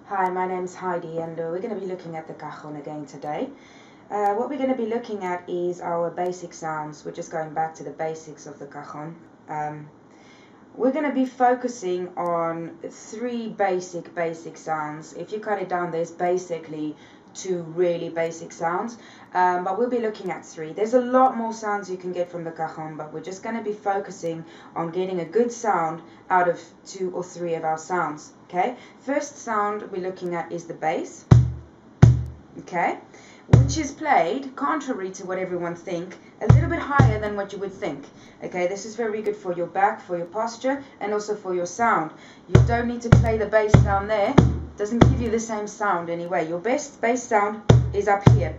Hi, my name's Heidi and we're going to be looking at the cajon again today. What we're going to be looking at is our basic sounds. We're just going back to the basics of the cajon. We're going to be focusing on three basic sounds. If you cut it down, there's basically two really basic sounds, but we'll be looking at three. There's a lot more sounds you can get from the cajon, but we're just going to be focusing on getting a good sound out of two or three of our sounds. Okay, first sound we're looking at is the bass, okay, which is played, contrary to what everyone think, a little bit higher than what you would think. Okay, this is very good for your back, for your posture, and also for your sound. You don't need to play the bass down there. It doesn't give you the same sound anyway. Your best bass sound is up here.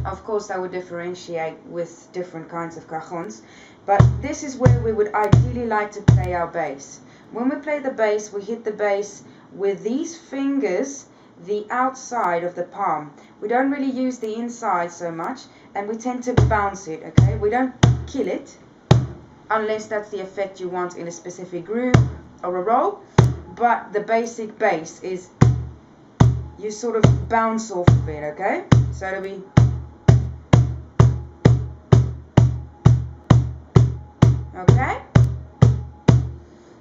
Of course, that would differentiate with different kinds of cajons, but this is where we would ideally like to play our bass. When we play the bass, we hit the bass with these fingers, the outside of the palm. We don't really use the inside so much, and we tend to bounce it, okay? We don't kill it, unless that's the effect you want in a specific groove or a roll, but the basic bass is you sort of bounce off of it, okay? So it'll be okay?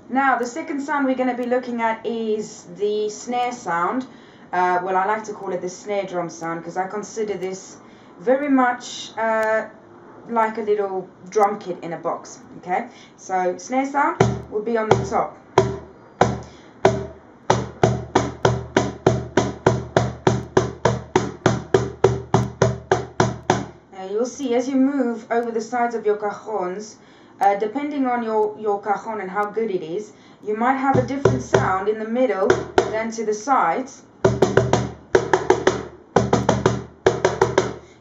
Now, the second sound we're going to be looking at is the snare sound. Well, I like to call it the snare drum sound because I consider this very much like a little drum kit in a box. Okay, so snare sound will be on the top. Now you'll see as you move over the sides of your cajons, depending on your cajon and how good it is, you might have a different sound in the middle than to the sides.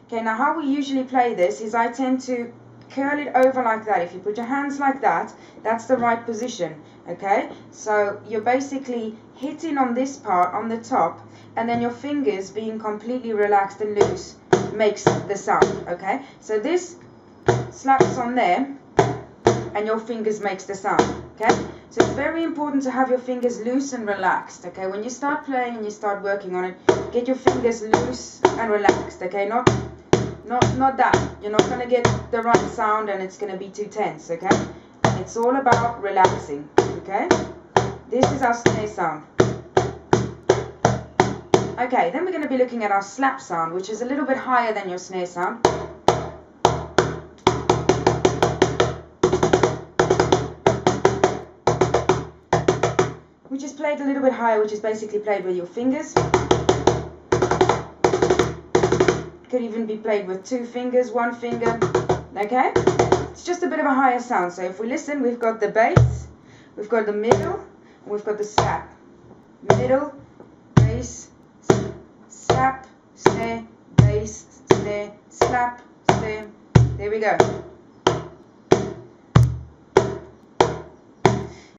Okay, now how we usually play this is I tend to curl it over like that. If you put your hands like that, that's the right position. Okay, so you're basically hitting on this part on the top, and then your fingers being completely relaxed and loose makes the sound. Okay, so this slaps on there and your fingers makes the sound. Okay, so it's very important to have your fingers loose and relaxed. Okay, when you start playing and you start working on it, get your fingers loose and relaxed. Okay, not that. You're not going to get the right sound and it's going to be too tense. Okay, it's all about relaxing. Okay, this is our snare sound. Okay, then we're going to be looking at our slap sound, which is a little bit higher than your snare sound. Which is played a little bit higher, which is basically played with your fingers. Could even be played with two fingers, one finger. Okay? It's just a bit of a higher sound. So if we listen, we've got the bass, we've got the middle, and we've got the slap. Middle, bass, slap, snare, bass, snare, slap, snare. There we go.